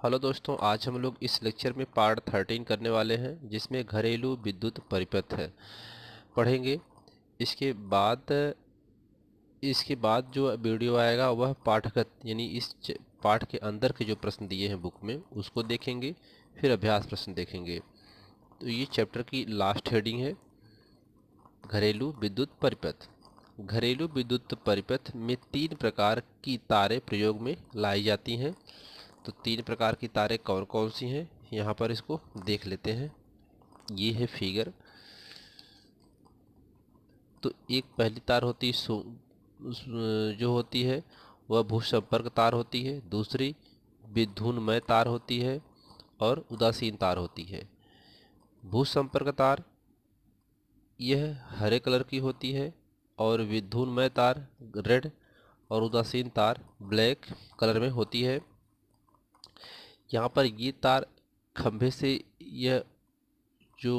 Hello दोस्तों, आज हम लोग इस लेक्चर में पार्ट 13 करने वाले हैं जिसमें घरेलू विद्युत परिपथ है पढ़ेंगे। इसके बाद इसके बाद जो वीडियो आएगा वह पाठगत यानी पाठ के अंदर के जो प्रश्न दिए हैं बुक में उसको देखेंगे, फिर अभ्यास प्रश्न देखेंगे। तो ये चैप्टर की लास्ट हेडिंग है घरेलू विद्युत परिपथ। घरेलू विद्युत परिपथ में 3 प्रकार की तारें प्रयोग में लाई जाती हैं। तो 3 प्रकार की तारें कौन कौन सी हैं यहाँ पर इसको देख लेते हैं। ये है फिगर। तो एक पहली तार होती है जो होती है वह भूसंपर्क तार होती है। दूसरी विद्युन्मय तार होती है और उदासीन तार होती है। भूसंपर्क तार यह हरे कलर की होती है और विद्युन्मय तार रेड और उदासीन तार ब्लैक कलर में होती है। यहाँ पर ये तार खंभे से यह जो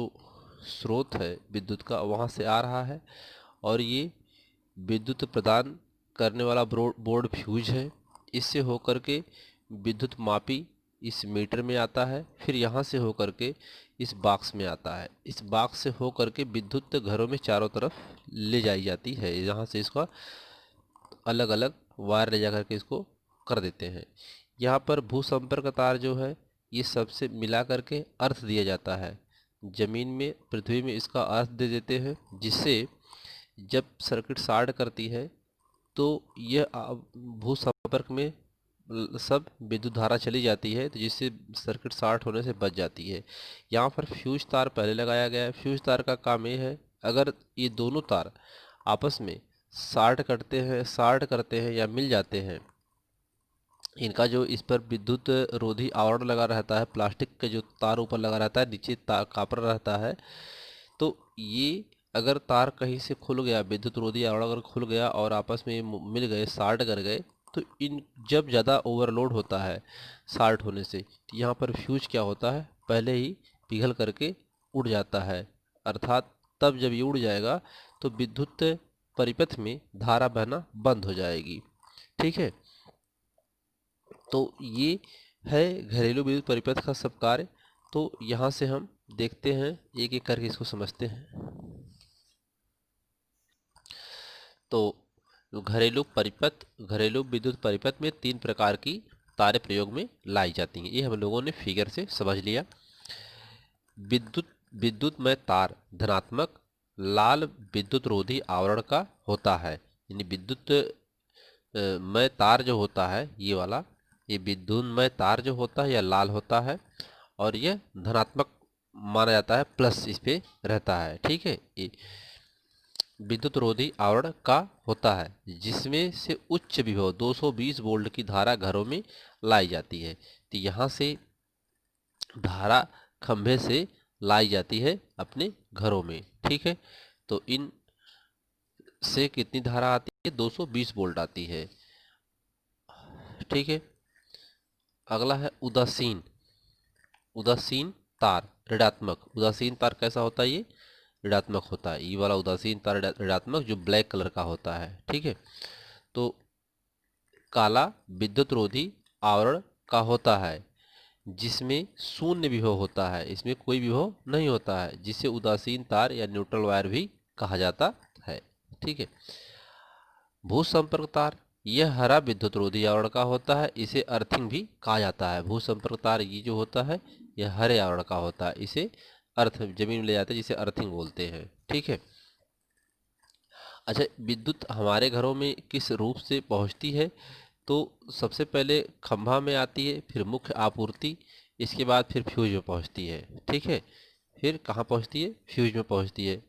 स्रोत है विद्युत का वहाँ से आ रहा है और ये विद्युत प्रदान करने वाला बोर्ड फ्यूज है। इससे होकर के विद्युत मापी इस मीटर में आता है, फिर यहाँ से होकर के इस बॉक्स में आता है। इस बॉक्स से होकर के विद्युत घरों में चारों तरफ ले जाई जाती है। यहाँ से इसका अलग अलग वायर ले जा करके इसको कर देते हैं। यहाँ पर भूसंपर्क तार जो है ये सबसे मिला करके अर्थ दिया जाता है। जमीन में पृथ्वी में इसका अर्थ दे देते हैं, जिससे जब सर्किट शॉर्ट करती है तो यह भूसंपर्क में सब विद्युत धारा चली जाती है, तो जिससे सर्किट शॉर्ट होने से बच जाती है। यहाँ पर फ्यूज तार पहले लगाया गया है। फ्यूज तार का काम ये है, अगर ये दोनों तार आपस में शॉर्ट करते हैं या मिल जाते हैं, इनका जो इस पर विद्युत रोधी आवरण लगा रहता है, प्लास्टिक का जो तार ऊपर लगा रहता है, नीचे कापर रहता है। तो ये अगर तार कहीं से खुल गया, विद्युत रोधी आवरण अगर खुल गया और आपस में मिल गए, शॉर्ट कर गए, तो इन जब ज़्यादा ओवरलोड होता है शॉर्ट होने से, तो यहाँ पर फ्यूज क्या होता है, पहले ही पिघल करके उड़ जाता है। अर्थात तब जब ये उड़ जाएगा तो विद्युत परिपथ में धारा बहना बंद हो जाएगी। ठीक है, तो ये है घरेलू विद्युत परिपथ का सब कार्य। तो यहाँ से हम देखते हैं, एक एक करके इसको समझते हैं। तो घरेलू विद्युत परिपथ में 3 प्रकार की तारें प्रयोग में लाई जाती हैं। ये हम लोगों ने फिगर से समझ लिया। विद्युतमय तार धनात्मक लाल विद्युत रोधी आवरण का होता है। यानी विद्युत मय तार जो होता है ये वाला, ये विद्युन्मय तार जो होता है यह लाल होता है और यह धनात्मक माना जाता है, प्लस इस पे रहता है। ठीक है, ये विद्युत रोधी आवरण का होता है, जिसमें से उच्च विभव 220 वोल्ट की धारा घरों में लाई जाती है। तो यहाँ से धारा खंभे से लाई जाती है अपने घरों में। ठीक है, तो इन से कितनी धारा आती है, 220 वोल्ट आती है। ठीक है, अगला है उदासीन तार ऋणात्मक। उदासीन तार कैसा होता है, ये ऋणात्मक होता है। ये वाला उदासीन तार ऋणात्मक जो ब्लैक कलर का होता है। ठीक है, तो काला विद्युत रोधी आवरण का होता है, जिसमें शून्य विभव होता है, इसमें कोई विभव नहीं होता है, जिसे उदासीन तार या न्यूट्रल वायर भी कहा जाता है। ठीक है, भूसंपर्क तार यह हरा विद्युत रोधी आवरण का होता है, इसे अर्थिंग भी कहा जाता है। भूसंपर्क तार ये जो होता है यह हरे आवरण का होता है, इसे अर्थ जमीन में ले जाते हैं, जिसे अर्थिंग बोलते हैं। ठीक है, अच्छा, विद्युत हमारे घरों में किस रूप से पहुंचती है, तो सबसे पहले खंभा में आती है, फिर मुख्य आपूर्ति, इसके बाद फिर फ्यूज में पहुंचती है। ठीक है, फिर कहाँ पहुंचती है, फ्यूज में पहुंचती है।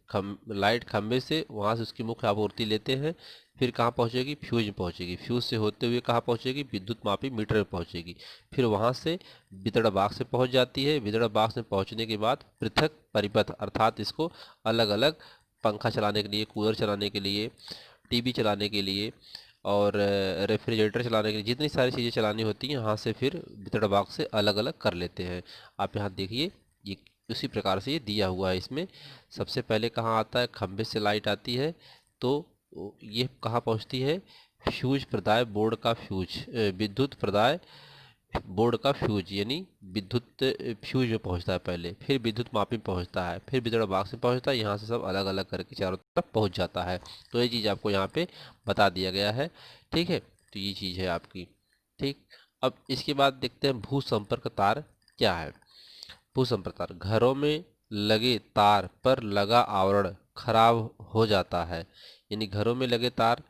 लाइट खंभे से वहाँ से उसकी मुख्य आपूर्ति लेते हैं, फिर कहाँ पहुंचेगी, फ्यूज में पहुंचेगी। फ्यूज से होते हुए कहाँ पहुंचेगी, विद्युत मापी मीटर में पहुंचेगी। फिर वहाँ से वितरण बाक्स में पहुंच जाती है। वितरण बाक्स में पहुंचने के बाद पृथक परिपथ, अर्थात इसको अलग अलग पंखा चलाने के लिए, कूलर चलाने के लिए, टीवी चलाने के लिए और रेफ्रिजरेटर चलाने के लिए, जितनी सारी चीज़ें चलानी होती हैं, यहाँ से फिर वितरण बाक्स से अलग अलग कर लेते हैं। आप यहाँ देखिए, ये उसी प्रकार से ये दिया हुआ है। इसमें सबसे पहले कहाँ आता है, खंभे से लाइट आती है, तो ये कहाँ पहुँचती है, फ्यूज प्रदाय बोर्ड का फ्यूज, विद्युत प्रदाय बोर्ड का फ्यूज यानी विद्युत फ्यूज में पहुंचता है पहले, फिर विद्युत मापी में पहुंचता है, फिर वितरण बॉक्स में पहुंचता है, यहाँ से सब अलग अलग करके चारों तरफ पहुंच जाता है। तो ये चीज़ आपको यहाँ पे बता दिया गया है। ठीक है, तो ये चीज़ है आपकी। ठीक, अब इसके बाद देखते हैं भू संपर्क तार क्या है। भू संपर्क तार, घरों में लगे तार पर लगा आवरण खराब हो जाता है। यानी घरों में लगे तार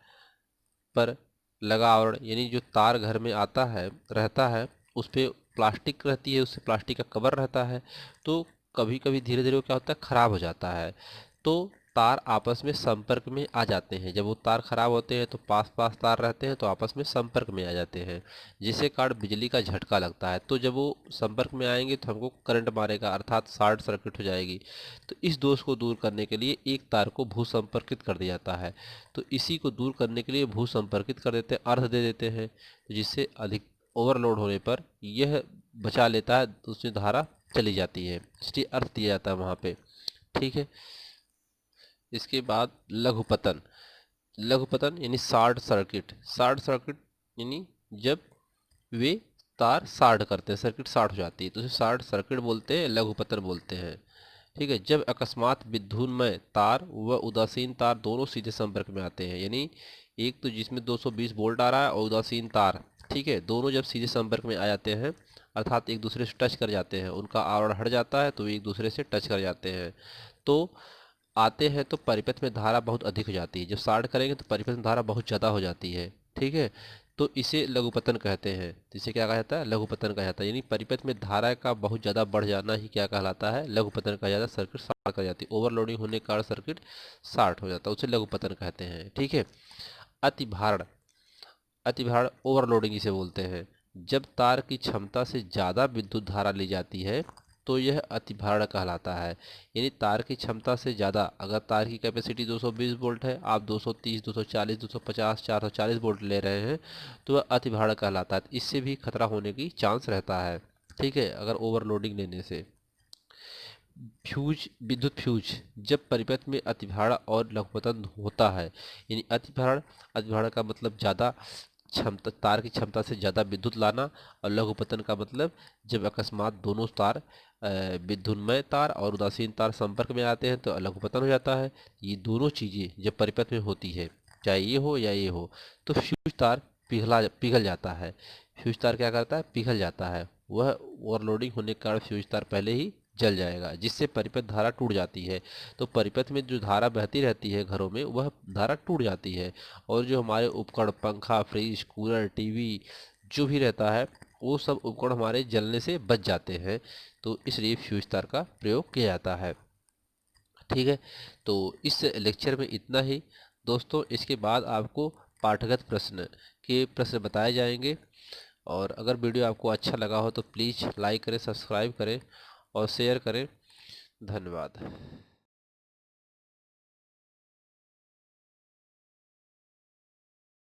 पर लगा आवरण यानी जो तार घर में आता है रहता है उस पे प्लास्टिक रहती है, उससे प्लास्टिक का कवर रहता है, तो कभी कभी धीरे धीरे वो क्या होता है, खराब हो जाता है। तो तार आपस में संपर्क में आ जाते हैं। जब वो तार खराब होते हैं तो पास पास तार रहते हैं तो आपस में संपर्क में आ जाते हैं, जिससे कारण बिजली का झटका लगता है। तो जब वो संपर्क में आएंगे तो हमको करंट मारेगा, अर्थात शॉर्ट सर्किट हो जाएगी। तो इस दोष को दूर करने के लिए एक तार को भू संपर्कित कर दिया जाता है। तो इसी को दूर करने के लिए भू संपर्कित कर देते हैं, अर्थ दे देते हैं, तो जिससे अधिक ओवरलोड होने पर यह बचा लेता है, तो उसमें धारा चली जाती है, इसलिए अर्थ दिया जाता है वहाँ पे। ठीक है, इसके बाद लघुपतन। लघुपतन यानी शॉर्ट सर्किट। शॉर्ट सर्किट यानी जब वे तार शॉर्ट करते हैं, सर्किट शॉर्ट हो जाती है, तो उसे शॉर्ट सर्किट बोलते हैं, लघुपतन बोलते हैं। ठीक है, जब अकस्मात विद्युन्मय तार व उदासीन तार दोनों सीधे संपर्क में आते हैं, यानी एक तो जिसमें 220 वोल्ट आ रहा है और उदासीन तार, ठीक है, दोनों जब सीधे संपर्क में आ जाते हैं, अर्थात एक दूसरे से टच कर जाते हैं, उनका आवरण हट जाता है तो एक दूसरे से टच कर जाते हैं, तो आते हैं तो परिपथ में धारा बहुत अधिक हो जाती है। जब शॉर्ट करेंगे तो परिपथ में धारा बहुत ज़्यादा हो जाती है। ठीक है, तो इसे लघुपतन कहते हैं। तो इसे क्या कहा जाता है, लघुपतन कहा जाता है। यानी परिपथ में धारा का बहुत ज़्यादा बढ़ जाना ही क्या कहलाता है, लघुपतन कहा जाता है। सर्किट शॉर्ट कर जाती है, ओवरलोडिंग होने के कारण सर्किट शॉर्ट हो जाता है, उसे लघुपतन कहते हैं। ठीक है, अतिभारण। अतिभारण ओवरलोडिंग इसे बोलते हैं। जब तार की क्षमता से ज़्यादा विद्युत धारा ली जाती है तो यह अतिभारण कहलाता है। यानी तार की क्षमता से ज़्यादा, अगर तार की कैपेसिटी 220 वोल्ट है, आप 230, 240, 250, 440 वोल्ट ले रहे हैं, तो वह अतिभारण कहलाता है। इससे भी खतरा होने की चांस रहता है। ठीक है, अगर ओवरलोडिंग लेने से। फ्यूज, विद्युत फ्यूज, जब परिपथ में अतिभारण और लघुपतन होता है, यानी अतिभारण, अतिभारण का मतलब ज़्यादा क्षमता, तार की क्षमता से ज़्यादा विद्युत लाना, और लघुपतन का मतलब जब अकस्मात दोनों तार विद्युन्मय तार और उदासीन तार संपर्क में आते हैं तो लघुपतन हो जाता है। ये दोनों चीज़ें जब परिपथ में होती है, चाहे ये हो या ये हो, तो फ्यूज तार पिघल जाता है। फ्यूज तार क्या करता है, पिघल जाता है। वह ओवरलोडिंग होने के कारण फ्यूज तार पहले ही जल जाएगा, जिससे परिपथ धारा टूट जाती है। तो परिपथ में जो धारा बहती रहती है घरों में, वह धारा टूट जाती है, और जो हमारे उपकरण, पंखा, फ्रिज, कूलर, टीवी जो भी रहता है, वो सब उपकरण हमारे जलने से बच जाते हैं। तो इसलिए फ्यूज तार का प्रयोग किया जाता है। ठीक है, तो इस लेक्चर में इतना ही दोस्तों। इसके बाद आपको पाठगत प्रश्न के प्रश्न बताए जाएंगे, और अगर वीडियो आपको अच्छा लगा हो तो प्लीज़ लाइक करें, सब्सक्राइब करें और शेयर करें। धन्यवाद।